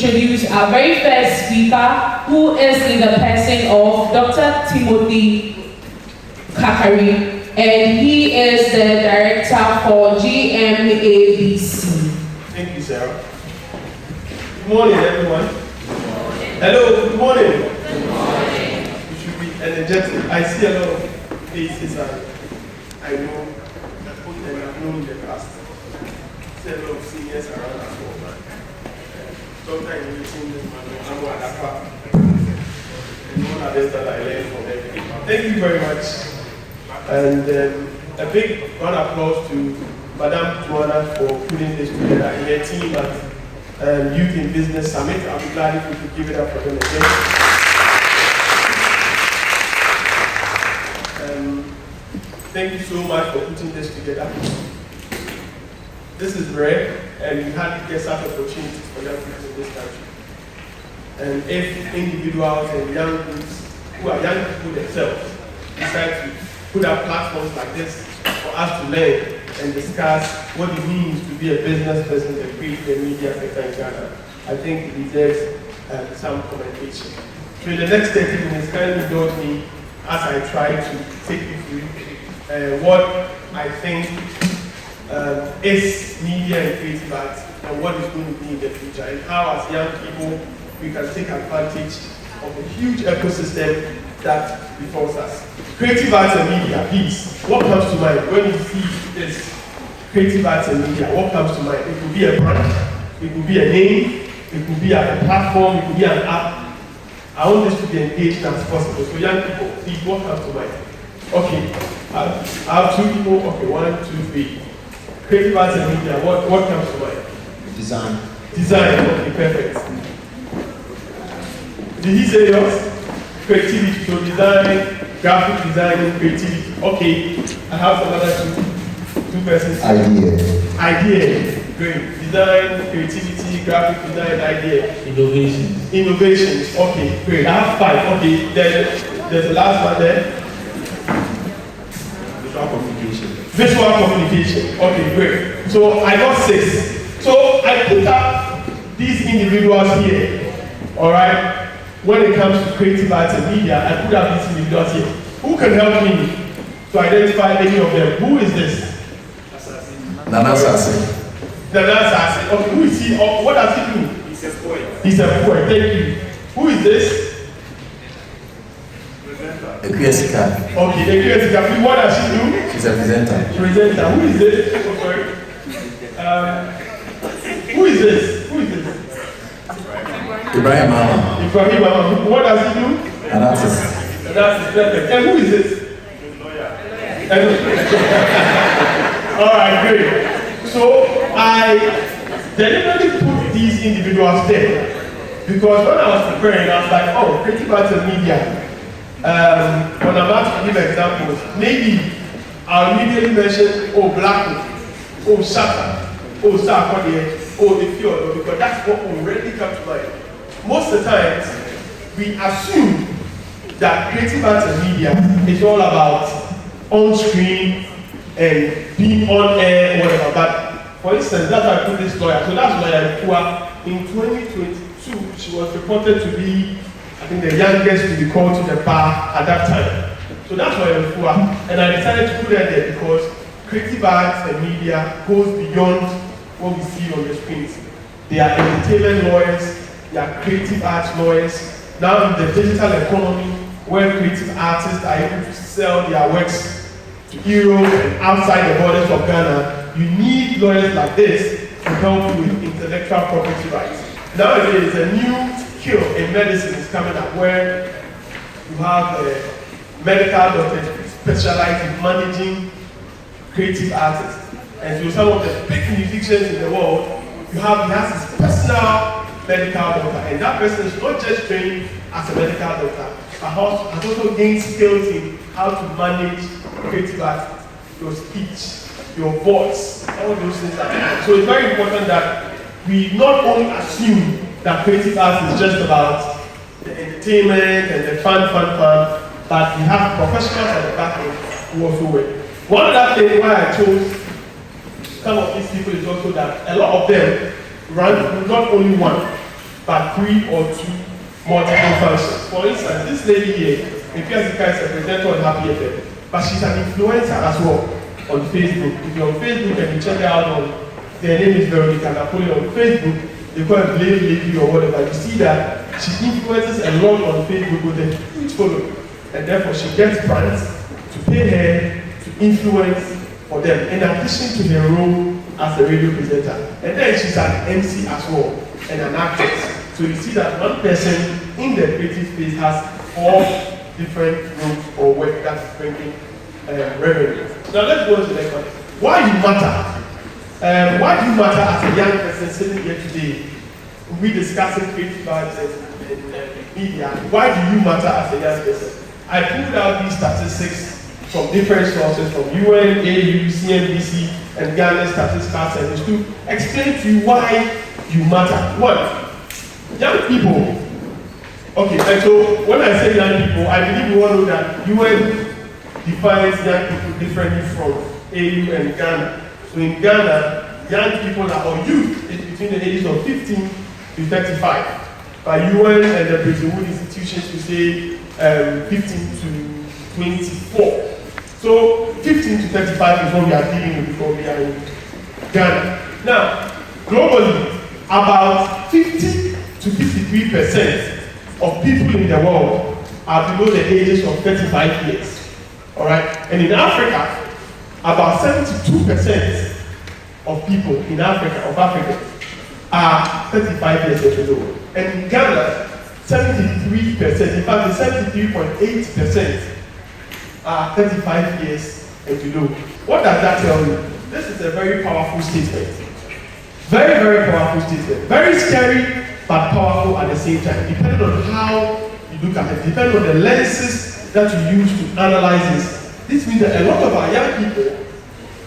introduce our very first speaker, who is in the person of Dr. Timothy Kakari, and he is the director for GMABC. Thank you, Sarah. Good morning, everyone. Hello, good morning. Good morning. You should be energetic. I see a lot of faces I know and I've known in the past. I see a lot of seniors around as well, man. Sometimes you see this man, I'm one and all others that I learned from them. Thank you very much. And a big round of applause to Madame Joanna for putting this together in her team at Youth in Business Summit. I'll be glad if we could give it up for them again. Thank you so much for putting this together. This is rare, and we hardly get such opportunities for young people in this country. And if individuals and young groups who are young people themselves decide to put up platforms like this for us to learn and discuss what it means to be a business person and create the media sector in Ghana, I think it deserves some commendation. So in the next 30 minutes, kindly indulge me as I try to take you through what I think is media and creative arts and what is going to be in the future, and how as young people we can take advantage of the huge ecosystem that befalls us. Creative arts and media, please, what comes to mind when you see this creative arts and media? What comes to mind? It could be a brand, it could be a name, it could be a platform, it could be an app. I want this to be engaging as possible. So young people, please, what comes to mind? Okay, I have two people. Okay, 1, 2, 3. Creative arts and media, what comes to mind? Design. Design, okay, perfect. Did he say yours? Creativity, so design, graphic design, creativity. Okay, I have some other two persons. Idea, great. Design, creativity, graphic design, idea. Innovations, okay, great. I have 5, okay, then there's the last one there. Visual communication, okay, great. So I got 6. So I put up these individuals here, all right? When it comes to creative arts and media, I put up these individuals here. Who can help me to identify any of them? Who is this? Nana Sase. Nana Sase. Okay, who is he? What does he do? He's a poet. He's a poet, thank you. Who is this? Ekwesika. Okay, Ekwesika. What does she do? She's a presenter. Presenter. Who is this? Oh, sorry. Who is this? Who is this? Ibrahim Mama. Ibrahim Mama. What does he do? An artist. That's perfect. And who is this? Lawyer. All right, great. So I deliberately put these individuals there because when I was preparing, I was like, oh, creative arts and media. When I'm about to give examples, maybe I'll immediately mention, oh, Black, oh, Shaka, oh, Sarkodie, oh, the Fjord, because that's what already comes to mind. Most of the times, we assume that creative arts and media is all about on-screen and being on air, whatever. But for instance, that's why I put this lawyer. So that's Lawyer Nkua. In 2022, she was reported to be, I think, the youngest to be called to the bar at that time. So that's Lawyer Nkua. And I decided to put her there because creative arts and media goes beyond what we see on the screens. They are entertainment lawyers, they are creative arts lawyers. Now in the digital economy, where creative artists are able to sell their works to Europe and outside the borders of Ghana, you need lawyers like this to help you with intellectual property rights. Nowadays, a new skill in medicine is coming up where you have medical doctors specialized in managing creative artists. And so some of the big musicians in the world, he has his personal medical doctor, and that person is not just trained as a medical doctor, but has also gained skills in how to manage creative artists, your speech, your voice, all those things. So it's very important that we not only assume that creative arts is just about the entertainment and the fun, but we have professionals at the back end who also work. One other thing why I chose some of these people is also that a lot of them run not only one, but 3 or 2 multiple functions. For instance, this lady here, Epiasika is a presenter on Happy FM, but she's an influencer as well on Facebook. If you're on Facebook and you check her out on, their name is Veronica Napoli on Facebook, they call it Blade Lady or whatever. You see that she influences a lot on Facebook with a huge following, and therefore she gets brands to pay her to influence for them, in addition to her role as a radio presenter. And then she's an MC as well, and an actress. So you see that one person in the creative space has 4 different roles or work that's bringing revenue. Now let's go to the next one. Why you matter? Why do you matter as a young person sitting here today? We discussing creative arts and media. Why do you matter as a young person? I pulled out these statistics from different sources, from UN, AU, CNBC, and Ghana Statistical Service to explain to you why you matter. One, young people. Okay, and so when I say young people, I believe you all know that UN defines young people differently from AU and Ghana. So in Ghana, young people or youth is between the ages of 15 to 35. By UN and the Bretton Woods institutions, we say 15 to 24. So 15 to 35 is what we are dealing with before we are in Ghana. Now, globally, about 50 to 53% of people in the world are below the ages of 35 years. All right? And in Africa, about 72% of people in Africa are 35 years and below. And in Ghana, 73%, in fact, 73.8% are 35 years and below. What does that tell you? This is a very powerful statement. Very, very powerful statement. Very scary, but powerful at the same time. Depending on how you look at it, depending on the lenses that you use to analyze this. This means that a lot of our young people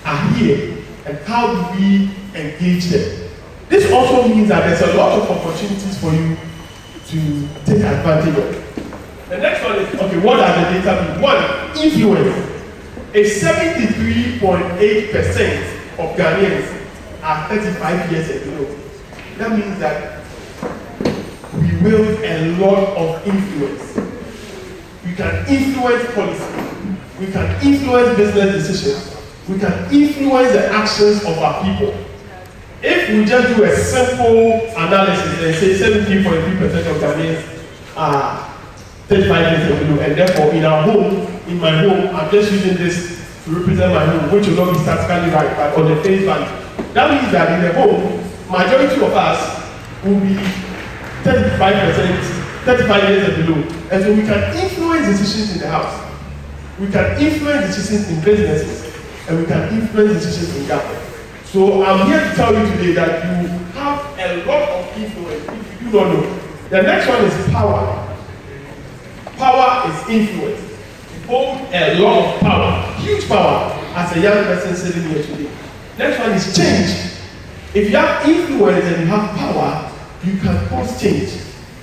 are here, and how do we engage them? This also means that there's a lot of opportunities for you to take advantage of. The next one is, okay, what does the data mean? One, influence. A 73.8% of Ghanaians are 35 years and below. That means that we wield a lot of influence. We can influence policy. We can influence business decisions. We can influence the actions of our people. If we just do a simple analysis and say 73.3% of Ghanaians are 35 years and below, and therefore in our home, in my home, I'm just using this to represent my home, which will not be statistically right, but on the face value. That means that in the home, majority of us will be 35%, 35 years and below. And so we can influence decisions in the house. We can influence decisions in businesses. And we can influence decisions in government. So I'm here to tell you today that you have a lot of influence if you do not know. The next one is power. Power is influence. You hold a lot of power, huge power, as a young person sitting here today. Next one is change. If you have influence and you have power, you can cause change.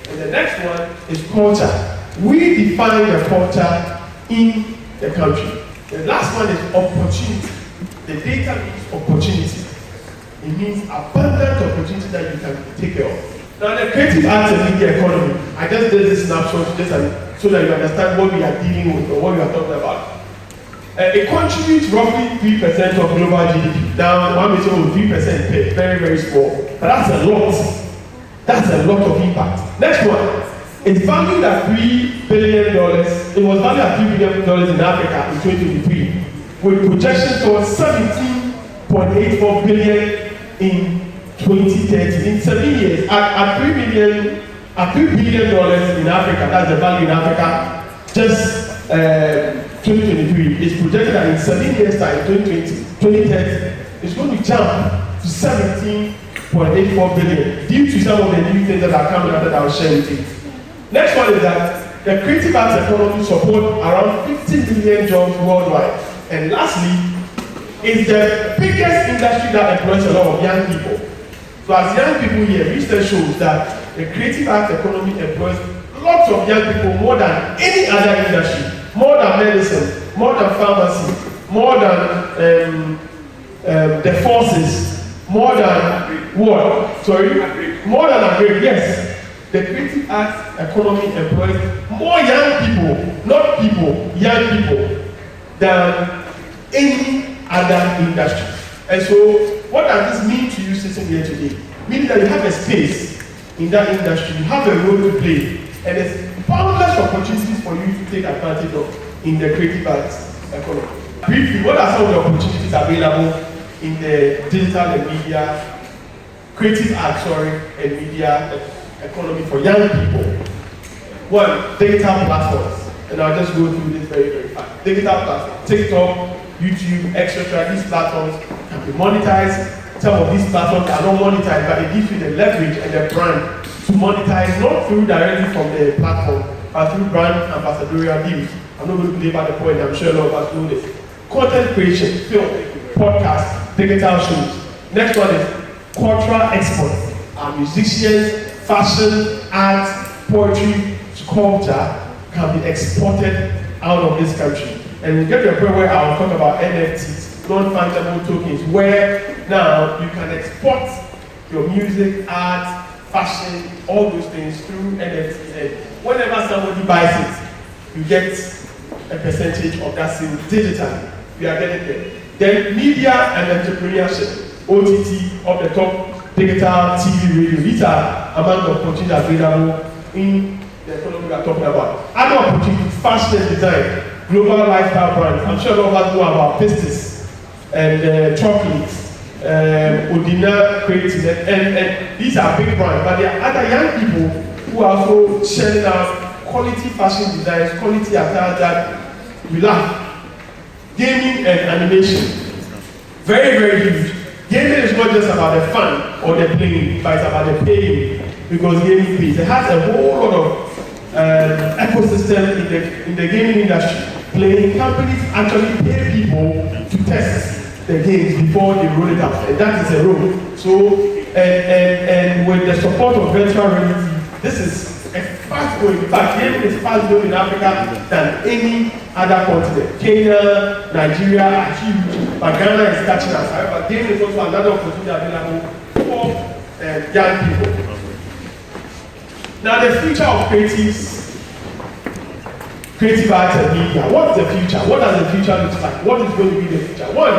And the next one is culture. We define the culture in the country. The last one is opportunity. The data means opportunity. It means abundant opportunity that you can take care of. Now, the creative arts and media economy, I just did this snapshot just so that you understand what we are dealing with or what we are talking about. It contributes roughly 3% of global GDP. Now, one may say, 3% is very, very small. But that's a lot. That's a lot of impact. Next one. It's valued at $3 billion. It was valued at $3 billion in Africa in 2023, with projections towards $17.84 billion in 2030. In 7 years, at $3 billion in Africa, that's the value in Africa, just 2023, it's projected that in 7 years' time, 2030, it's going to jump to $17.84 billion due to some of the new things that are coming out that I'll share with you. Next one is that the creative arts economy support around 50 million jobs worldwide. And lastly, it's the biggest industry that employs a lot of young people. So as young people here, research shows that the creative arts economy employs lots of young people more than any other industry, more than medicine, more than pharmacy, more than the forces, more than what? Sorry? More than agri, yes. The creative arts economy employs more young people, not people, young people, than any other industry. And so, what does this mean to you sitting here today? Meaning that you have a space in that industry, you have a role to play, and there's boundless opportunities for you to take advantage of in the creative arts economy. Briefly, what are some of the opportunities available in the digital and media, creative arts, and media economy for young people? One, digital platforms. And I'll just go through this very, very fast. Digital platforms, TikTok, YouTube, etc. These platforms can be monetized. Some of these platforms are not monetized, but it gives you the leverage and the brand to monetize, not through directly from the platform, but through brand ambassadorial deals. I'm not going to belabor the point, I'm sure a lot of us know this. Content creation, film, podcast, digital shows. Next one is cultural exports. Our musicians, fashion, art, poetry, sculpture can be exported out of this country. And we get to a point where I'll talk about NFTs, non-fungible tokens, where now you can export your music, art, fashion, all those things through NFTs. And whenever somebody buys it, you get a percentage of that sale digitally. We are getting there. Then media and entrepreneurship, OTT, off the top, digital, TV, radio. These are among the opportunities available in the economy we are talking about. Other opportunities, fashion and design, global lifestyle brands. I'm sure a lot of us know about Pistis and chocolates, Odina creative, and these are big brands, but there are other young people who are also sharing out quality fashion designs, quality attire that we love. Gaming and animation, very, very huge. Gaming is not just about the fun or the playing, but it's about the paying, because gaming pays. It has a whole lot of ecosystem in the gaming industry. Playing companies actually pay people to test the games before they roll it out, and that is a role. So, and with the support of virtual reality, this is a fast growing. In fact, gaming is fast growing in Africa than any other continent. Kenya, Nigeria are huge, but Ghana is catching us. However, gaming is also another opportunity available for young people. Now, the future of creative arts and media. What's the future? What does the future look like? What is going to be the future? One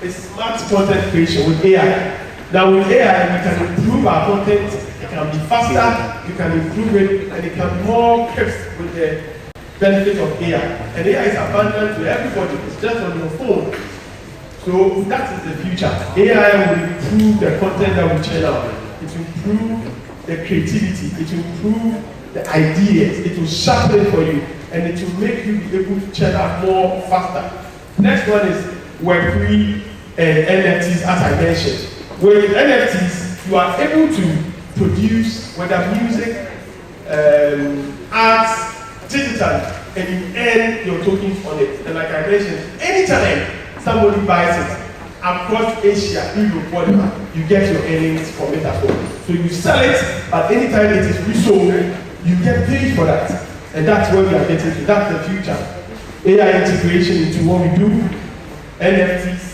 is smart content creation with AI. Now, with AI, we can improve our content. It can be faster, you can improve it, and it can be more crisp with the benefit of AI. And AI is abundant to everybody. It's just on your phone. So that is the future. AI will improve the content that we churn out. It will improve the creativity. It will improve the ideas. It will sharpen it for you. And it will make you be able to churn out more faster. Next one is Web3 and NFTs, as I mentioned. With NFTs, you are able to produce whether music, arts, digitally, and you earn your tokens on it. And like I mentioned, anytime somebody buys it across Asia, Europe, whatever, you get your earnings from it as well. So you sell it, but anytime it is resold, you get paid for that. And that's where we are getting to. That's the future. AI integration into what we do. NFTs.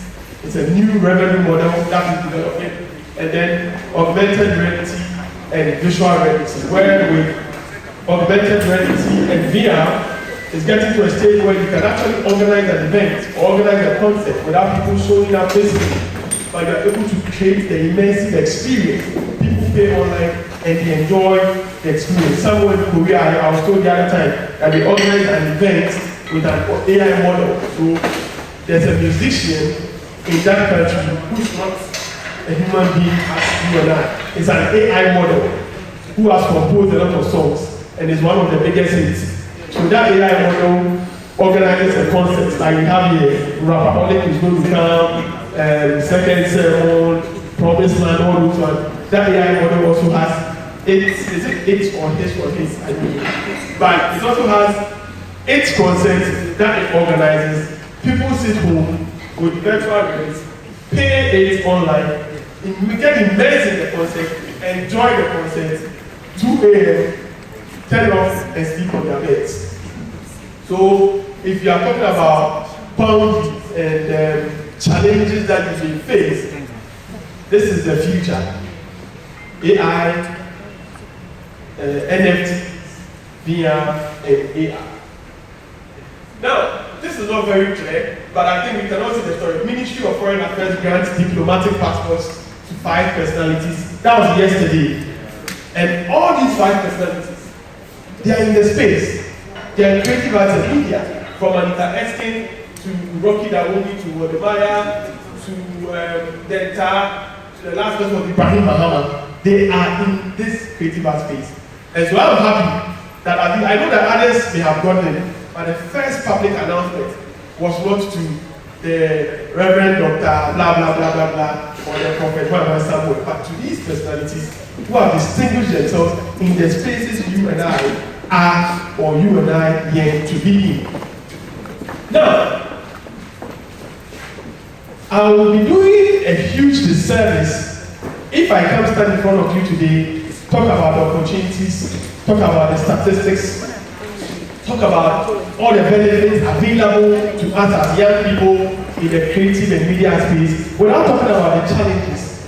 It's a new revenue model that is developing. And then augmented reality and visual reality. Where with augmented reality and VR is getting to a stage where you can actually organize an event or organize a concert without people showing up physically. But you're able to create the immersive experience. People pay online and they enjoy the experience. Somewhere in Korea, I was told the other time that they organized an event with an AI model. So there's a musician in that country who's not a human being as you and I. It's an AI model who has composed a lot of songs and is one of the biggest hits. So that AI model organizes a concert like we have here. Rapaholic is going to come, Second Sermon, Promised Land, all those ones. That AI model also has it's or his, I mean. But it also has its concerts that it organizes. People sit home with virtual reality, pay it online, get immersed in the concert, enjoy the concert, 2 a.m., turn off and sleep on their beds. So if you are talking about boundaries and challenges that you may face, this is the future. AI, NFT via AR. Now, this is not very clear, but I think we can all see the story. Ministry of Foreign Affairs grants diplomatic passports to 5 personalities. That was yesterday. And all these 5 personalities, they are in the space. They are creative arts and media, from Anita Eskin to Rocky Dawoni to Wodemaya to Denta, to the last person was Ibrahim Mahama. They are in this creative art space. And so I'm happy that I know that others may have gotten it, but the first public announcement was not to the Reverend Dr. blah blah blah blah blah or the Prophet Muhammad Samuel, but to these personalities who have distinguished themselves in the spaces you and I are, or you and I yearn to be in. Now, I will be doing a huge disservice if I come stand in front of you today, talk about the opportunities, talk about the statistics, talk about all the benefits available to us as young people in the creative and media space, without talking about the challenges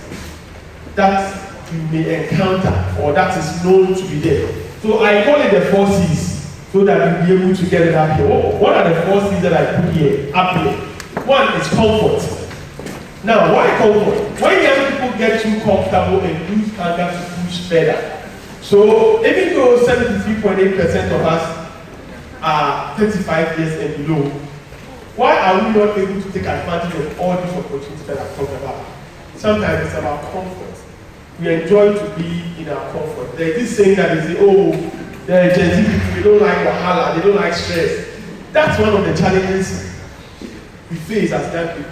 that you may encounter or that is known to be there. So I call it the 4 C's so that you'll be able to get it up here. What are the 4 C's that I put here, up here? One is comfort. Now, why comfort? When young people get too comfortable and lose hunger to push further. So even though 73.8% of us are 35 years and below, why are we not able to take advantage of all these opportunities that I've talked about? Sometimes it's about comfort. We enjoy to be in our comfort. There's this saying that they say, oh, the Gen Z people, they don't like wahala, they don't like stress. That's one of the challenges we face as young people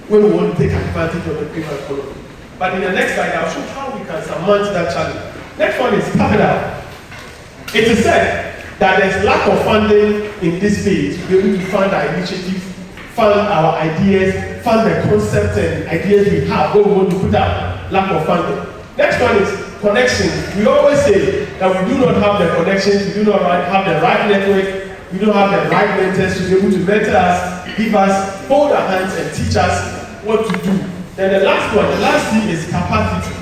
when we want to take advantage of the paper economy. But in the next slide, I'll show how we can surmount that challenge. Next one is capital. It is said that there's lack of funding in this phase to be able to fund our initiatives, fund our ideas, fund the concepts and ideas we have, what we want to put out. Lack of funding. Next one is connections. We always say that we do not have the connections, we do not have the right network, we don't have the right mentors to be able to mentor us, give us, hold our hands and teach us what to do. Then the last one, the last thing is capacity.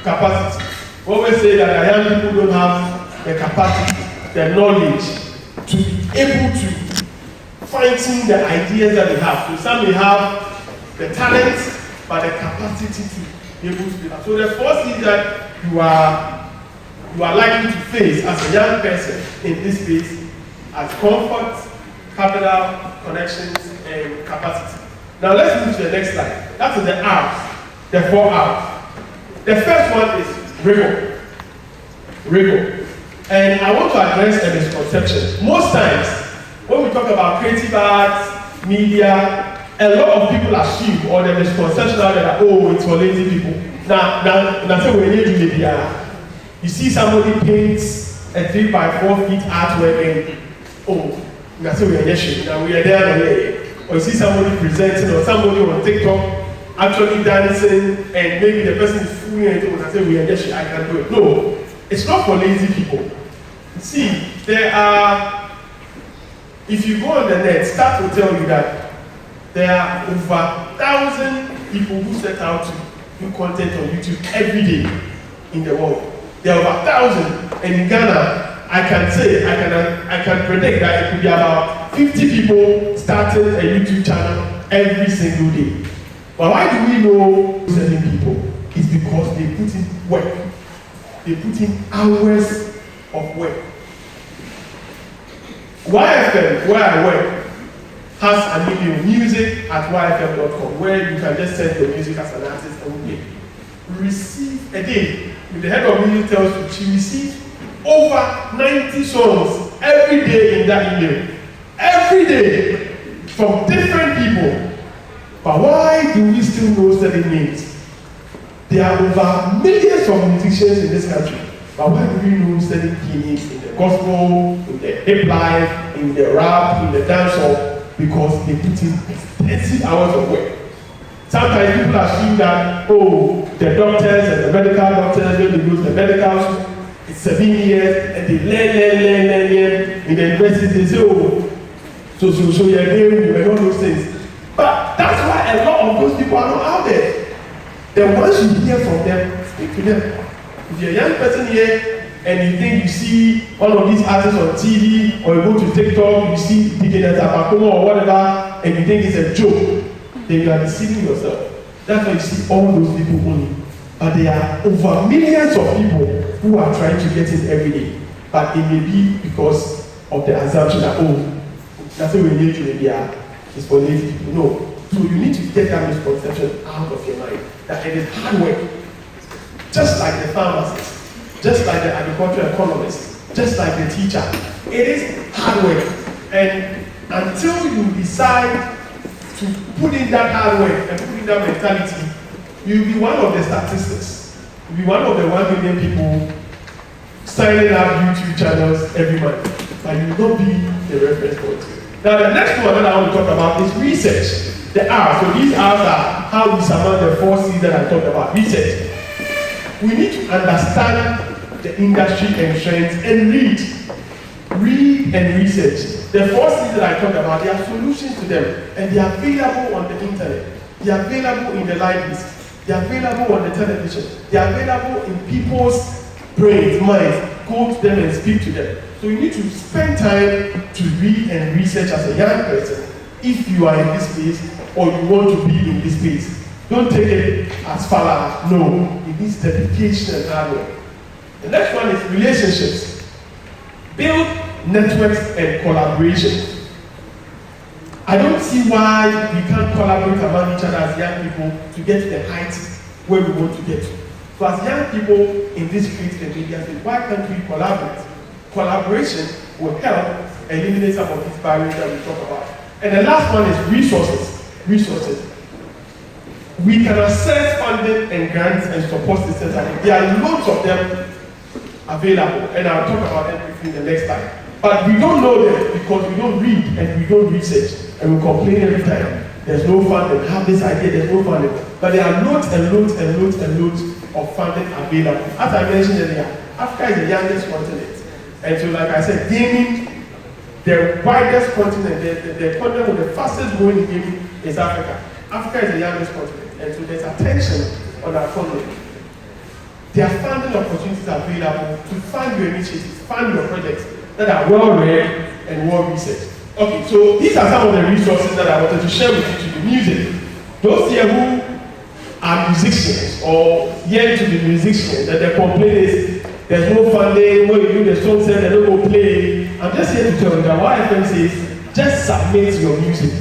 Capacity. We always say that our young people don't have the capacity, the knowledge to be able to fine-tune the ideas that they have. So some may have the talent, but the capacity to be able to do that. So the first thing that you are likely to face as a young person in this space as comfort, capital, connections, and capacity. Now let's move to the next slide. That is the R's, the 4 R's. The first one is rigor. Rigor. And I want to address a misconception. Most times, when we talk about creative arts, media, a lot of people assume, or the misconception out there that, oh, it's for lazy people. Now, say when you do media, you see somebody paints a 3x4 feet artwork and, oh, now say we are there. Or you see somebody presenting, or somebody on TikTok actually dancing, and maybe the person is fooling and I say we are just I can do it. No, it's not for lazy people. See, there are, if you go on the net, Stats will tell you that there are over 1,000 people who set out to do content on YouTube every day in the world. There are over 1,000, and in Ghana, I can predict that it could be about 50 people starting a YouTube channel every single day. But why do we know certain people? It's because they put in work. They put in hours of work. YFM, where I work, has an email, music at yfm.com, where you can just send the music as an artist and we receive a day. If the head of music tells you she receives over 90 songs every day in that email. Every day from different people. But why do we still know certain names? There are over millions of musicians in this country. But why do we know certain key names in the gospel, in the hip life, in the rap, in the dancehall? Because they put in extensive hours of work. Sometimes people assume that, oh, the doctors and the medical doctors, when they go to the medical school, it's 7 years, and they learn in the university. They say, oh, so you're there, and all those things. But that's why a lot of those people are not out there. Then once you hear from them, speak to them. If you're a young person here, and you think you see one of these artists on TV, or you go to TikTok, you see DJ Tabakomo or whatever, and you think it's a joke, then you are deceiving yourself. That's why you see all those people only. But there are over millions of people who are trying to get in every day. But it may be because of the assumption that, oh, that's what we need to be it's for lazy people. No. So you need to get that misconception out of your mind. That it is hard work. Just like the pharmacist, just like the agricultural economist, just like the teacher. It is hard work. And until you decide to put in that hard work and put in that mentality, you'll be one of the statistics. You'll be one of the 1 million people signing up YouTube channels every month. But you will not be the reference point. Now the next one that I want to talk about is research. The R. So these R's are how we surmount the 4 C's that I talked about. Research. We need to understand the industry and trends and read. Read and research. The 4 C's that I talked about, there are solutions to them, and they are available on the internet. They are available in the libraries. They are available on the television. They are available in people's brains, minds. Go to them and speak to them. So you need to spend time to read and research as a young person if you are in this space or you want to be in this space. Don't take it as far as no. It needs dedication and hard work. The next one is relationships. Build networks and collaboration. I don't see why we can't collaborate among each other as young people to get to the heights where we want to get to. So as young people in this creative and media space, why can't we collaborate? Collaboration will help eliminate some of these barriers that we talk about. And the last one is resources. Resources. We can access funding and grants and support systems. There are loads of them available, and I'll talk about them briefly the next time. But we don't know them because we don't read and we don't research, and we complain every time. There's no funding. Have this idea, there's no funding. But there are loads and loads and loads and loads of funding available. As I mentioned earlier, Africa is the youngest continent. And so, like I said, gaming, the widest continent, the continent with the fastest growing gaming is Africa. Africa is the youngest continent. And so there's attention on our continent. There are funding opportunities available to fund your initiatives, fund your projects that are well read and well researched. Okay, so these are some of the resources that I wanted to share with you to the music. Those here who are musicians or yet to be musicians, that the complaint is there's no funding, when you do the song set, they don't go play. I'm just here to tell you that what FM says, just submit your music.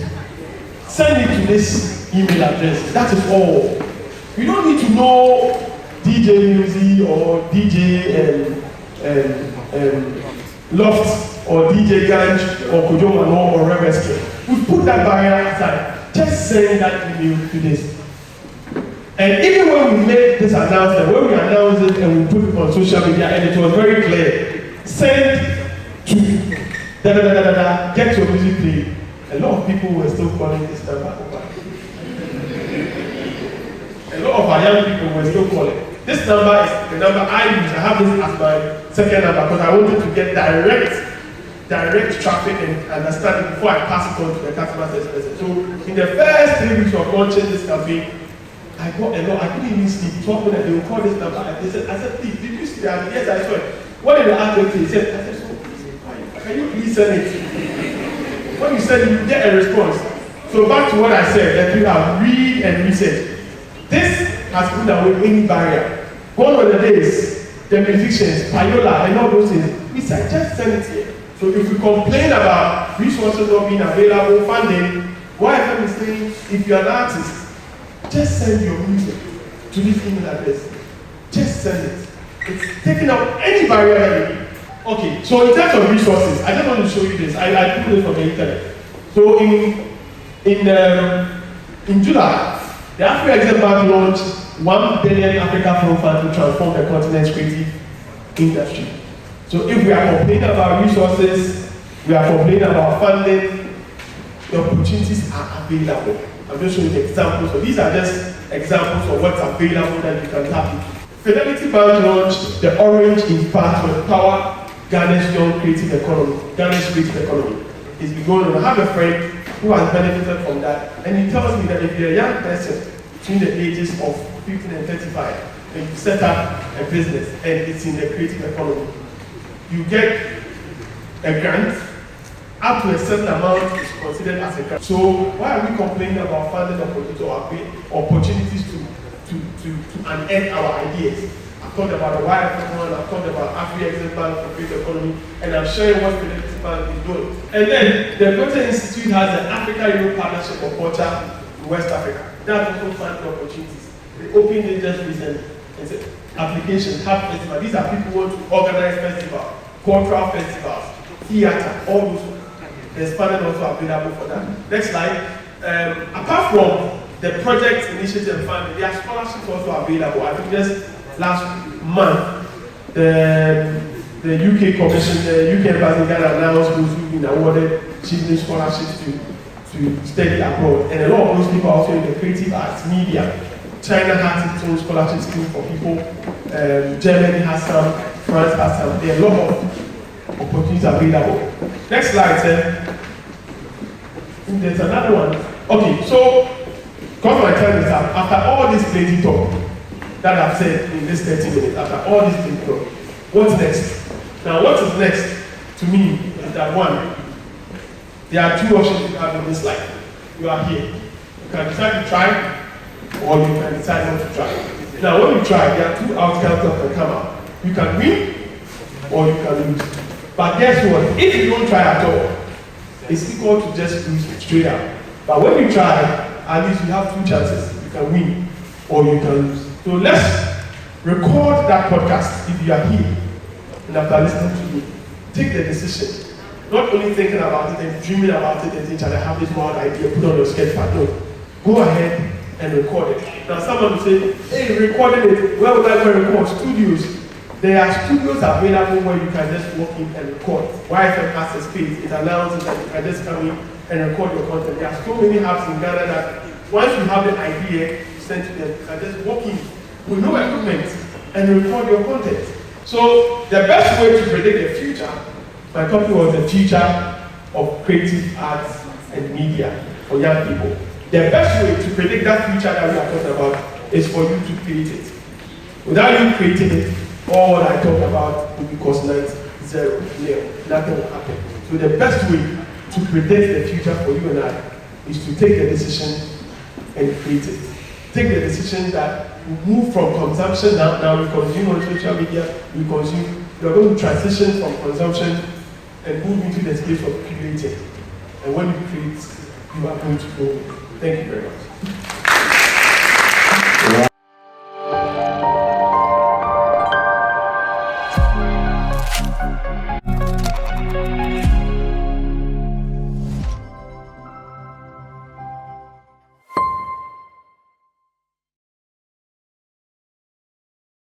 Send it to this email address. That is all. You don't need to know DJ Music or DJ Loft or DJ Ganj or Kojo Mano or Reveske. We put that barrier aside. Just send that email to this. And even when we made this announcement, when we announced it and we put it on social media, and it was very clear, send to get your music played. A lot of people were still calling this number over. A lot of our young people were still calling. This number is the number I use. I have this as my second number because I wanted to get direct traffic and understand it before I pass it on to the customer service person. So in the first 3 weeks of launching this campaign, I got a lot. I couldn't even sleep. 12 minutes, they would call this number. And I said, please, did you see that? Yes, I saw it. What did the ask me? He said, I said, so please, can you please send it? When you send it, you get a response. So back to what I said, that you have read and research. This has put away any barrier. One of the days, the musicians, Payola, and all those things, we said, just send it here. So if we complain about resources not being available, funding, what I'm saying, if you're an artist, just send your music to this email address. Just send it. It's taking out any barrier that you need. Okay, so in terms of resources, I just want to show you this. I put this from the internet. So in July, the Africa Exim Bank launched 1 billion Africa Film Fund to transform the continent's creative industry. So if we are complaining about resources, we are complaining about funding, the opportunities are available. I'm just showing you examples. So these are just examples of what's available that you can tap into. Fidelity Bank launched the Orange Impact to empower Ghana's young creative economy. Ghana's creative economy. It's been going on. I have a friend who has benefited from that, and he tells me that if you're a young person between the ages of 15 and 35, and you set up a business and it's in the creative economy, you get a grant. Up to a certain amount is considered as a grant. So why are we complaining about funding opportunities to unearth our ideas? I've talked about the YFM1, I've talked about Afri-Exim Bank for Creative Economy, and I'm sharing what Fidelity Bank is doing. And then the Goethe Institute has an Africa-Europe Partnership for Culture in West Africa. That's also funding opportunities. They opened it just recently. It's an application, Hub Festival. These are people who want to organize festivals, cultural festivals, theater, all those. There's funding also available for that. Next slide. Apart from the project initiative funding, there are scholarships also available. I think just last month, the UK Commission, the UK Embassy in Ghana announced those who've been awarded children's scholarships to study abroad. And a lot of those people are also in the creative arts, media. China has its own scholarship scheme for people. Germany has some, France has some. There are a lot of opportunities available. Next slide, sir. There's another one. Okay, so, because my time is up, after all this plenty talk that I've said in this 30 minutes, after all this plenty talk, what's next? Now, what is next to me is that one, there are two options you have in this life. You are here. You can decide to try, or you can decide not to try. Now, when you try, there are two outcomes that can come out. You can win, or you can lose. But guess what? If you don't try at all, it's equal to just lose straight up. But when you try, at least you have two chances. You can win, or you can lose. So let's record that podcast if you are here. And after listening to me, take the decision. Not only thinking about it and dreaming about it and thinking, I have this wild idea, put on your sketch pad. No. Go ahead and record it. Now someone will say, hey, recording it, where would I go and record? Studios. There are studios available where you can just walk in and record. YFM has a space, it allows you that you can just come in and record your content. There are so many hubs in Ghana that once you have the idea, you send to them, you can just walk in with no equipment and record your content. So the best way to predict the future, my company was the future of creative arts and media for young people. The best way to predict that future that we are talking about is for you to create it. Without you creating it, all what I talk about will be cost 0, nothing will happen. So the best way to predict the future for you and I is to take the decision and create it. Take the decision that we move from consumption now we consume on social media, we are going to transition from consumption and move into the space of creating. And when you create, you are going to grow. Thank you very much.